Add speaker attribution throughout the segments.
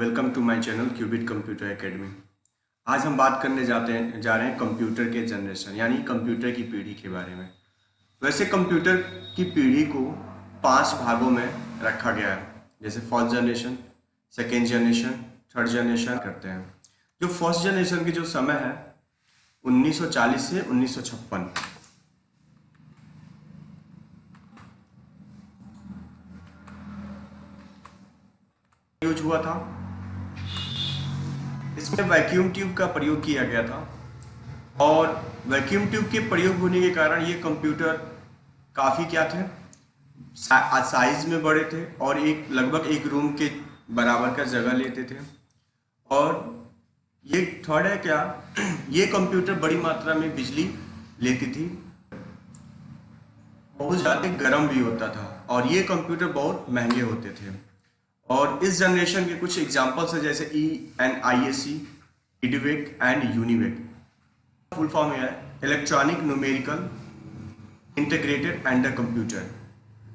Speaker 1: Welcome to my channel Qubit Computer Academy. आज हम बात करने जा रहे हैं कंप्यूटर के जनरेशन यानी कंप्यूटर की पीढ़ी के बारे में। वैसे कंप्यूटर की पीढ़ी को 5 भागों में रखा गया है, जैसे first generation, second generation, third generation करते हैं। जो फर्स्ट जनरेशन की जो समय है 1940 से 1956 यूज हुआ था। इसमें वैक्यूम ट्यूब का प्रयोग किया गया था और वैक्यूम ट्यूब के प्रयोग होने के कारण ये कंप्यूटर काफ़ी क्या थे, साइज में बड़े थे और लगभग एक रूम के बराबर का जगह लेते थे। और ये थर्ड है क्या, ये कंप्यूटर बड़ी मात्रा में बिजली लेती थी, बहुत ज़्यादा गर्म भी होता था और ये कंप्यूटर बहुत महंगे होते थे। और इस जनरेशन के कुछ एग्जांपल्स है जैसे ENIAC, EDVAC and UNIVAC. Full form है electronic numerical integrated and computer,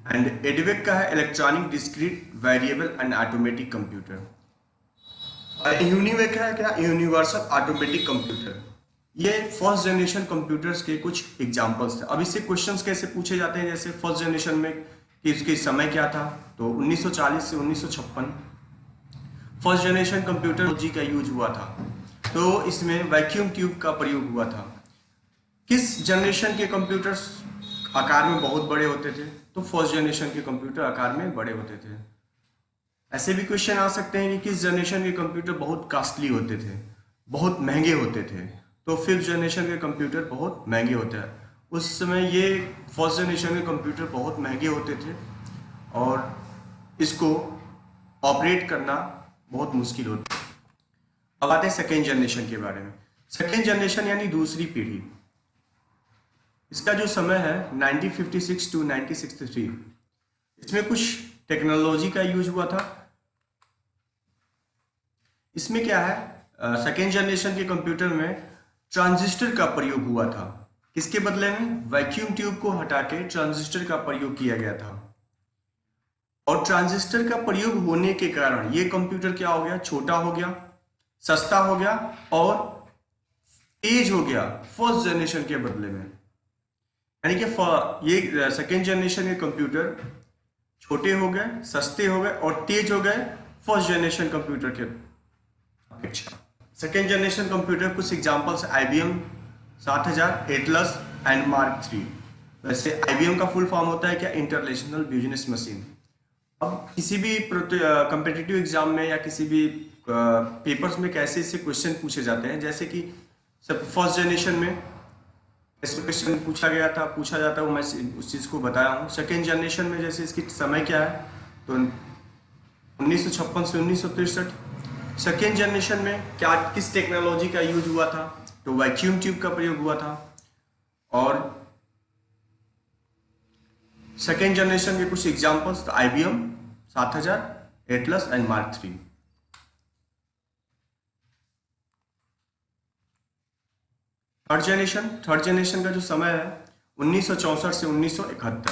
Speaker 1: and EDVAC का है electronic discrete variable and automatic computer. UNIVAC है क्या, यूनिवर्सल ऑटोमेटिक कंप्यूटर। ये फर्स्ट जनरेशन कंप्यूटर्स के कुछ एग्जांपल्स थे। अब इससे क्वेश्चंस कैसे पूछे जाते हैं, जैसे फर्स्ट जनरेशन में कि इसके समय क्या था, तो 1940 से 1956 फर्स्ट जनरेशन कंप्यूटर जी का यूज हुआ था, तो इसमें वैक्यूम ट्यूब का प्रयोग हुआ था। किस जनरेशन के कंप्यूटर्स आकार में बहुत बड़े होते थे, तो फर्स्ट जनरेशन के कंप्यूटर आकार में बड़े होते थे। ऐसे भी क्वेश्चन आ सकते हैं कि किस जनरेशन के कंप्यूटर बहुत कॉस्टली होते थे, बहुत महंगे होते थे, तो फिफ्थ जनरेशन के कंप्यूटर बहुत महंगे होते हैं। उस समय ये फर्स्ट जनरेशन के कंप्यूटर बहुत महंगे होते थे और इसको ऑपरेट करना बहुत मुश्किल होता है। अब आते हैं सेकेंड जनरेशन के बारे में। सेकेंड जनरेशन यानी दूसरी पीढ़ी, इसका जो समय है 1956 टू 1963। इसमें कुछ टेक्नोलॉजी का यूज हुआ था। इसमें क्या है, सेकेंड जनरेशन के कंप्यूटर में ट्रांजिस्टर का प्रयोग हुआ था। किसके बदले में, वैक्यूम ट्यूब को हटा के ट्रांजिस्टर का प्रयोग किया गया था। और ट्रांजिस्टर का प्रयोग होने के कारण ये कंप्यूटर क्या हो गया, छोटा हो गया, सस्ता हो गया और तेज हो गया फर्स्ट जनरेशन के बदले में। यानी कि ये सेकेंड जनरेशन के कंप्यूटर छोटे हो गए, सस्ते हो गए और तेज हो गए फर्स्ट जनरेशन कंप्यूटर के अपेक्षा। सेकेंड जनरेशन कंप्यूटर कुछ examples IBM 7000, Atlas and mark 3। वैसे IBM का फुल फॉर्म होता है क्या, इंटरनेशनल बिजनेस मशीन। अब किसी भी कम्पिटिटिव एग्जाम में या किसी भी पेपर्स में कैसे इससे क्वेश्चन पूछे जाते हैं, जैसे कि फर्स्ट जनरेशन में ऐसे क्वेश्चन पूछा जाता है, मैं उस चीज़ को बताया हूँ। सेकेंड जनरेशन में जैसे इसकी समय क्या है, तो 1956 से 1963। सेकेंड जनरेशन में क्या, किस टेक्नोलॉजी का यूज हुआ था, तो वैक्यूम ट्यूब का प्रयोग हुआ था। और सेकेंड जनरेशन के कुछ एग्जांपल्स, तो IBM 7000, Atlas and mark 3। Third generation का जो समय है 1964 से 1971।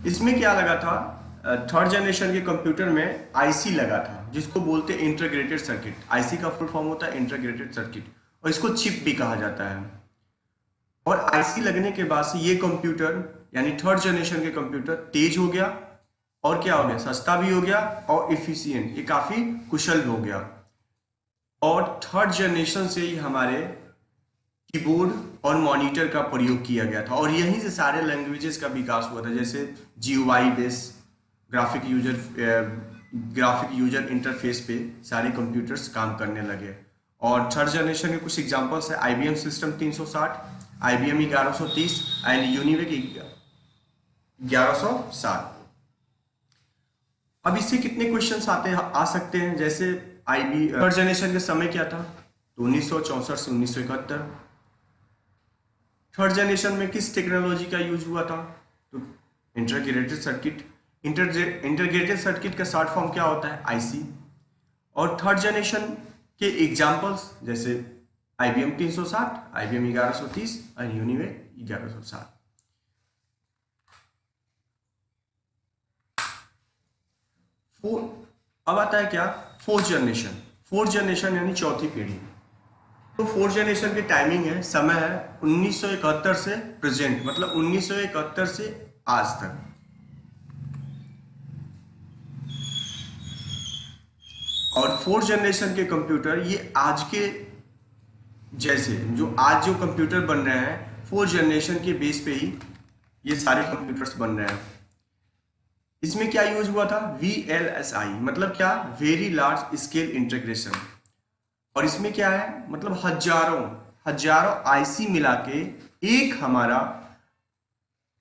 Speaker 1: इसमें क्या लगा था, थर्ड जनरेशन के कंप्यूटर में IC लगा था, जिसको बोलते हैं इंटीग्रेटेड सर्किट। IC का फुल फॉर्म होता है इंटीग्रेटेड सर्किट और इसको चिप भी कहा जाता है। और IC लगने के बाद से ये कंप्यूटर यानी थर्ड जनरेशन के कंप्यूटर तेज हो गया और क्या हो गया, सस्ता भी हो गया और इफिशियंट, ये काफी कुशल हो गया। और थर्ड जनरेशन से ही हमारे कीबोर्ड और मॉनिटर का प्रयोग किया गया था और यहीं से सारे लैंग्वेजेस का विकास हुआ था, जैसे GUI base graphic user interface पे सारे कंप्यूटर्स काम करने लगे। और थर्ड जनरेशन के कुछ एग्जांपल्स है IBM system 360, IBM 1130 and UNIVAC 1160। अब इससे कितने क्वेश्चंस आ सकते हैं, जैसे थर्ड जनरेशन का समय क्या था, तो 1964 से 1971। थर्ड जनरेशन में किस टेक्नोलॉजी का यूज हुआ था, तो इंटीग्रेटेड सर्किट। इंटीग्रेटेड सर्किट का शॉर्ट फॉर्म क्या होता है, IC। और थर्ड जनरेशन के एग्जांपल्स जैसे IBM 360, IBM 1130 और यूनिवेक 1160। अब आता है क्या, फोर्थ जनरेशन। फोर्थ जनरेशन यानी चौथी पीढ़ी। तो फोर्थ जनरेशन की टाइमिंग है, समय है 1971 से प्रेजेंट, मतलब 1971 से आज तक। और फोर्थ जनरेशन के कंप्यूटर ये आज के जैसे जो आज जो कंप्यूटर बन रहे हैं फोर्थ जनरेशन के बेस पे ही ये सारे कंप्यूटर्स बन रहे हैं। इसमें क्या यूज हुआ था, VLSI, मतलब क्या, वेरी लार्ज स्केल इंटीग्रेशन। और इसमें क्या है, मतलब हजारों हजारों आईसी मिला के एक हमारा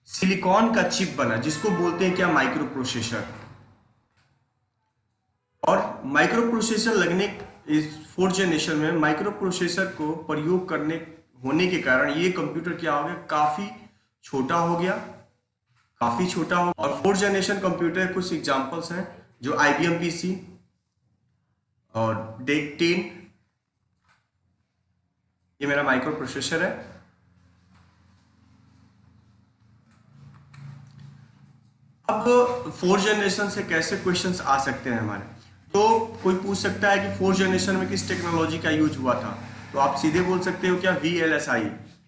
Speaker 1: सिलिकॉन का चिप बना, जिसको बोलते हैं क्या, माइक्रो प्रोसेसर। और माइक्रो प्रोसेसर लगने, इस फोर्थ जनरेशन में माइक्रो प्रोसेसर को प्रयोग करने होने के कारण ये कंप्यूटर क्या हो गया, काफी छोटा हो गया, काफी छोटा हो। और फोर्थ जनरेशन कंप्यूटर कुछ एग्जांपल्स हैं, जो IBM PC और डेक 10, ये मेरा माइक्रो प्रोसेसर है। अब फोर्थ जनरेशन से कैसे क्वेश्चंस आ सकते हैं हमारे, तो कोई पूछ सकता है कि फोर्थ जनरेशन में किस टेक्नोलॉजी का यूज हुआ था, तो आप सीधे बोल सकते हो क्या, VLSI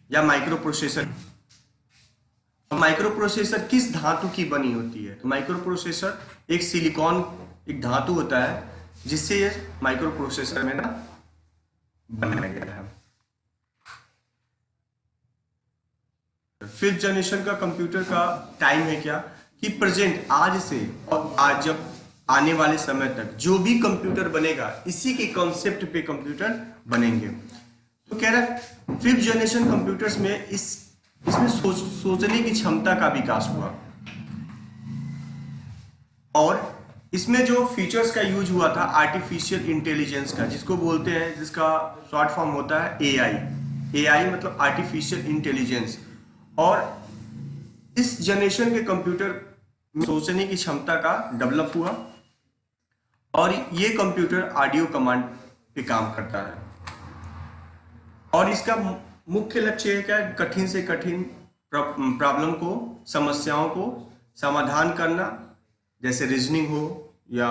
Speaker 1: या माइक्रो प्रोसेसर। माइक्रो प्रोसेसर किस धातु की बनी होती है, तो माइक्रो प्रोसेसर एक सिलिकॉन, एक धातु होता है जिससे ये माइक्रो प्रोसेसर में ना बनाया गया है। फिफ्थ जनरेशन का कंप्यूटर का टाइम है क्या, कि प्रेजेंट, आज से और आज जब आने वाले समय तक जो भी कंप्यूटर बनेगा इसी के कॉन्सेप्ट पे कंप्यूटर बनेंगे। तो कह रहा है फिफ्थ जनरेशन कंप्यूटर्स में इसमें सोचने की क्षमता का विकास हुआ। और इसमें जो फीचर्स का यूज हुआ था आर्टिफिशियल इंटेलिजेंस का, जिसको बोलते हैं, जिसका शॉर्ट फॉर्म होता है AI मतलब आर्टिफिशियल इंटेलिजेंस। और इस जनरेशन के कंप्यूटर में सोचने की क्षमता का डेवलप हुआ। और ये कंप्यूटर ऑडियो कमांड पे काम करता है। और इसका मुख्य लक्ष्य है क्या, कठिन से कठिन प्रॉब्लम को, समस्याओं को समाधान करना, जैसे रीजनिंग हो या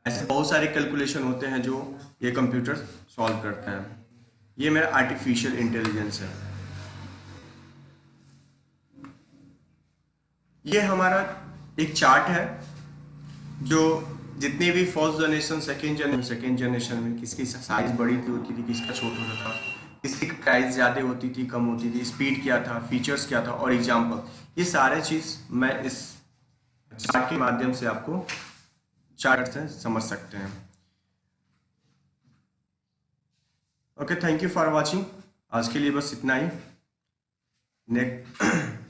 Speaker 1: ऐसे बहुत सारे कैलकुलेशन होते हैं जो ये कंप्यूटर सॉल्व करता है। ये मेरा आर्टिफिशियल इंटेलिजेंस है। ये हमारा एक चार्ट है, जो जितने भी फर्स्ट जनरेशन, सेकेंड जनरेशन में किसकी साइज बड़ी होती थी, किसका छोटा होता था, किसकी प्राइस ज़्यादा होती थी, कम होती थी, स्पीड क्या था, फीचर्स क्या था, और एग्जाम्पल, ये सारे चीज़ मैं इस चार्ट के माध्यम से आपको चार्ट से समझ सकते हैं। Okay, thank you for watching. आज के लिए बस इतना ही। नेक्स्ट